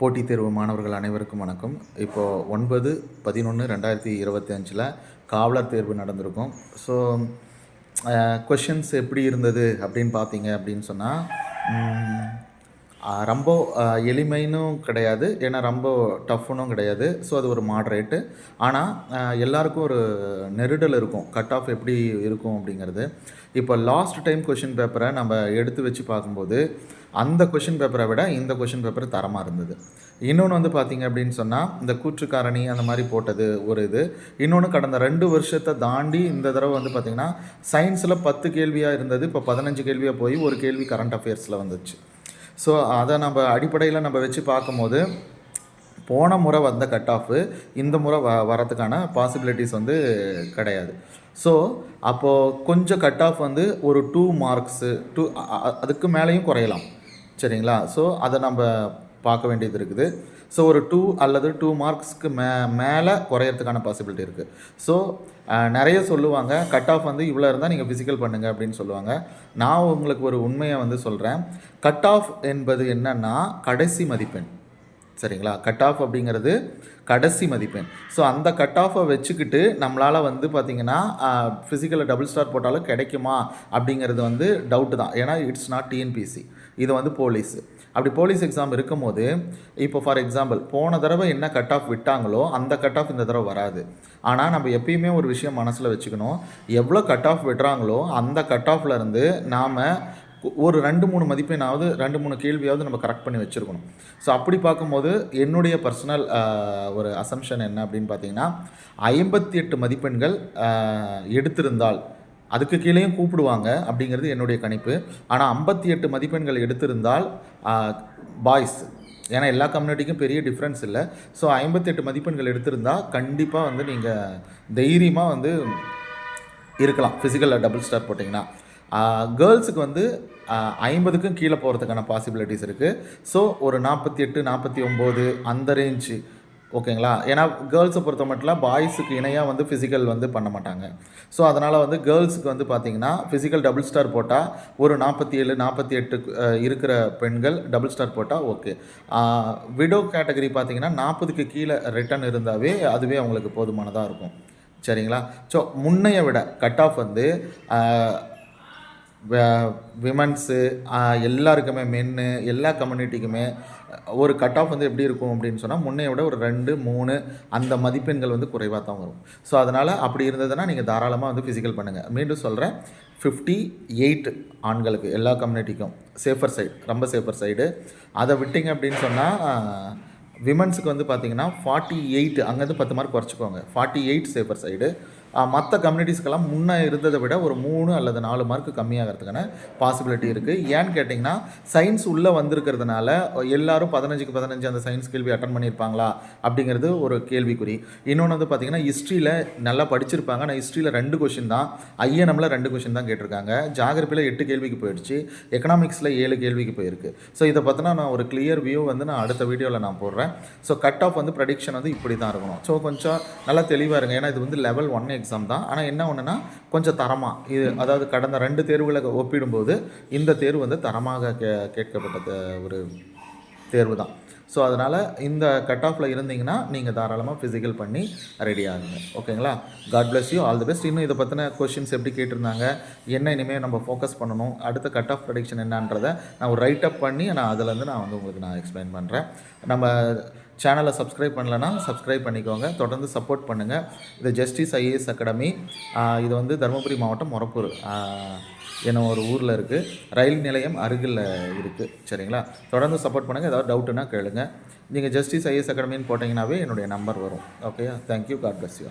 போட்டித் தேர்வு மாணவர்கள் அனைவருக்கும் வணக்கம். இப்போது 9/11/2025 காவலர் தேர்வு நடந்திருக்கும். ஸோ கொஷின்ஸ் எப்படி இருந்தது அப்படின்னு பார்த்தீங்க அப்படின்னு சொன்னால், ரொம்ப எளிமைன்னும் கிடையாது, ஏன்னா ரொம்ப டஃப்னும் கிடையாது. ஸோ அது ஒரு மாட்ரேட்டு. ஆனால் எல்லாருக்கும் ஒரு நெருடல் இருக்கும், கட் ஆஃப் எப்படி இருக்கும் அப்படிங்கிறது. இப்போ லாஸ்ட் டைம் கொஷின் பேப்பரை நம்ம எடுத்து வச்சு பார்க்கும்போது அந்த கொஷின் பேப்பரை விட இந்த கொஷின் பேப்பர் தரமாக இருந்தது. இன்னொன்று வந்து பார்த்திங்க அப்படின்னு சொன்னால், இந்த கூற்றுக்காரணி அந்த மாதிரி போட்டது ஒரு இது. இன்னொன்று கடந்த 2 வருஷத்தை தாண்டி இந்த தடவை வந்து பார்த்திங்கன்னா சயின்ஸில் 10 கேள்வியாக இருந்தது, இப்போ 15 கேள்வியாக போய் ஒரு கேள்வி கரண்ட் அஃபேர்ஸில் வந்துச்சு. ஸோ அதை நம்ம அடிப்படையில் நம்ம வச்சு பார்க்கும்போது போன முறை வந்த கட் ஆஃபு இந்த முறை வரதுக்கான பாசிபிலிட்டிஸ் வந்து கிடையாது. ஸோ அப்போது கொஞ்சம் கட் ஆஃப் வந்து ஒரு 2 மார்க்ஸு அதுக்கு மேலேயும் குறையலாம், சரிங்களா? ஸோ அதை நம்ம பார்க்க வேண்டியது இருக்குது. ஸோ ஒரு 2 அல்லது 2 மார்க்ஸ்க்கு மேலே குறையறதுக்கான பாசிபிலிட்டி இருக்குது. ஸோ நிறைய சொல்லுவாங்க, கட் ஆஃப் வந்து இவ்வளோ இருந்தால் நீங்கள் ஃபிசிக்கல் பண்ணுங்கள் அப்படின்னு சொல்லுவாங்க. நான் உங்களுக்கு ஒரு உண்மையை வந்து சொல்கிறேன். கட் ஆஃப் என்பது என்னென்னா கடைசி மதிப்பெண், சரிங்களா? கட் ஆஃப் அப்படிங்கிறது கடைசி மதிப்பெண். ஸோ அந்த கட் ஆஃபை வச்சுக்கிட்டு நம்மளால் வந்து பார்த்திங்கன்னா ஃபிசிக்கலில் டபுள் ஸ்டார் போட்டாலும் கிடைக்குமா அப்படிங்கிறது வந்து டவுட்டு தான். ஏன்னா இட்ஸ் நாட் டிஎன்பிசி, இது வந்து போலீஸு. அப்படி போலீஸ் எக்ஸாம் இருக்கும்போது இப்போ ஃபார் எக்ஸாம்பிள் போன தடவை என்ன கட் ஆஃப் விட்டாங்களோ அந்த கட் ஆஃப் இந்த தடவை வராது. ஆனால் நம்ம எப்பயுமே ஒரு விஷயம் மனசில் வச்சுக்கணும், எவ்வளோ கட் ஆஃப் விடுறாங்களோ அந்த கட் ஆஃப்லேருந்து நாம் ஒரு 2-3 மதிப்பெண்ணாவது 2-3 கேள்வியாவது நம்ம கரெக்ட் பண்ணி வச்சுருக்கணும். ஸோ அப்படி பார்க்கும்போது என்னுடைய பர்சனல் ஒரு அசம்ஷன் என்ன அப்படின்னு பார்த்தீங்கன்னா, 58 மதிப்பெண்கள் எடுத்திருந்தால், அதுக்கு கீழேயும் கூப்பிடுவாங்க அப்படிங்கிறது என்னுடைய கணிப்பு. ஆனால் 58 மதிப்பெண்கள் எடுத்திருந்தால் பாய்ஸ், ஏன்னா எல்லா கம்யூனிட்டிக்கும் பெரிய டிஃப்ரென்ஸ் இல்லை. ஸோ 58 மதிப்பெண்கள் எடுத்திருந்தால் கண்டிப்பாக வந்து நீங்கள் தைரியமாக வந்து இருக்கலாம் ஃபிசிக்கலில் டபுள் ஸ்டார் போட்டிங்கன்னா. கேர்ள்ஸுக்கு வந்து 50க்கும் கீழே போகிறதுக்கான பாசிபிலிட்டிஸ் இருக்குது. ஸோ ஒரு 48, 49 அந்த ரேஞ்சு, ஓகேங்களா? ஏன்னா கேர்ள்ஸை பொறுத்த மட்டும் பாய்ஸுக்கு இணையாக வந்து ஃபிசிக்கல் வந்து பண்ண மாட்டாங்க. ஸோ அதனால் வந்து கேர்ள்ஸுக்கு வந்து பார்த்திங்கன்னா ஃபிசிக்கல் டபுள் ஸ்டார் போட்டால் ஒரு 47, 48 இருக்கிற பெண்கள் டபுள் ஸ்டார் போட்டால் ஓகே. விடோ கேட்டகரி பார்த்திங்கன்னா 40க்கு கீழே ரிட்டன் இருந்தாவே அதுவே அவங்களுக்கு போதுமானதாக இருக்கும், சரிங்களா? ஸோ முன்னைய விட கட் ஆஃப் வந்து விமன்ஸு எல்லாருக்குமே, மென்னு எல்லா கம்யூனிட்டிக்குமே ஒரு கட் ஆஃப் வந்து எப்படி இருக்கும் அப்படின்னு சொன்னால் முன்னைய விட ஒரு 2, 3 அந்த மதிப்பெண்கள் வந்து குறைவாக தான் வரும். ஸோ அதனால் அப்படி இருந்ததுன்னா நீங்கள் தாராளமாக வந்து ஃபிசிக்கல் பண்ணுங்கள். மீண்டும் சொல்கிறேன், 58 ஆண்களுக்கு எல்லா கம்யூனிட்டிக்கும் சேஃபர் சைடு, ரொம்ப சேஃபர் சைடு. அதை விட்டிங்க அப்படின்னு சொன்னால் விமன்ஸுக்கு வந்து பார்த்திங்கன்னா 48, அங்கேருந்து 10 மார்க் குறைச்சிக்கோங்க, 48 சேஃபர் சைடு. மற்ற கம்யூனிட்டிஸ்க்கெல்லாம் முன்னே இருந்ததை விட ஒரு 3 அல்லது 4 மார்க்கு கம்மியாகிறதுக்கான பாசிபிலிட்டி இருக்குது. ஏன்னு கேட்டிங்கன்னா சயின்ஸ் உள்ளே வந்திருக்கிறதுனால எல்லோரும் 15க்கு 15 அந்த சயின்ஸ் கேள்வி அட்டன் பண்ணியிருப்பாங்களா அப்படிங்கிறது ஒரு கேள்விக்குறி. இன்னொன்று வந்து பார்த்திங்கன்னா ஹிஸ்ட்ரியில் நல்லா படிச்சிருப்பாங்க, ஆனால் ஹிஸ்ட்ரியில் 2 கொஷின் தான், ஐஎன்எம்மில் 2 கொஷின் தான் கேட்டிருக்காங்க, ஜாகிரபியில் 8 கேள்விக்கு போயிடுச்சு, எக்கனாமிக்ஸில் 7 கேள்விக்கு போயிருக்கு. ஸோ இதை பார்த்தினா நான் ஒரு கிளியர் வியூ வந்து நான் அடுத்த வீடியோவில் நான் போடுறேன். ஸோ கட் ஆஃப் வந்து ப்ரெடிக்ஷன் வந்து இப்படி தான் இருக்கணும். ஸோ கொஞ்சம் நல்லா தெளிவாக இருங்க, ஏன்னா இது வந்து லெவல் 1 எக்ஸாம் தான். ஆனால் என்ன ஒன்றுனா கொஞ்சம் தரமாக இது, அதாவது கடந்த 2 தேர்வுகளை ஒப்பிடும்போது இந்த தேர்வு வந்து தரமாக கேட்கப்பட்ட ஒரு தேர்வு தான். ஸோ அதனால் இந்த கட் ஆஃபில் இருந்தீங்கன்னா நீங்கள் தாராளமாக ஃபிசிக்கல் பண்ணி ரெடி ஆகுங்க, ஓகேங்களா? God bless you, all the best. இன்னும் இதை பற்றின கொஷின்ஸ் எப்படி கேட்டிருந்தாங்க, என்ன இனிமேல் நம்ம ஃபோக்கஸ் பண்ணணும், அடுத்த கட் ஆஃப் ப்ரெடிக்ஷன் என்னன்றதை நான் ஒரு ரைட் அப் பண்ணி அதுலேருந்து நான் வந்து உங்களுக்கு நான் எக்ஸ்பிளைன் பண்ணுறேன். நம்ம சேனலை சப்ஸ்கிரைப் பண்ணலைன்னா சப்ஸ்கிரைப் பண்ணிக்கோங்க, தொடர்ந்து சப்போர்ட் பண்ணுங்கள். இது ஜஸ்டிஸ் ஐஏஎஸ் அகாடமி, இது வந்து தருமபுரி மாவட்டம் மொரப்பூர் என்ன ஒரு ஊரில் இருக்குது, ரயில் நிலையம் அருகில் இருக்குது, சரிங்களா? தொடர்ந்து சப்போர்ட் பண்ணுங்கள். ஏதாவது டவுட்டுன்னா கேளுங்க. நீங்கள் ஜஸ்டிஸ் ஐஏஎஸ் அகாடமின்னு போட்டிங்கன்னாவே என்னுடைய நம்பர் வரும், okay? Thank you, God bless you.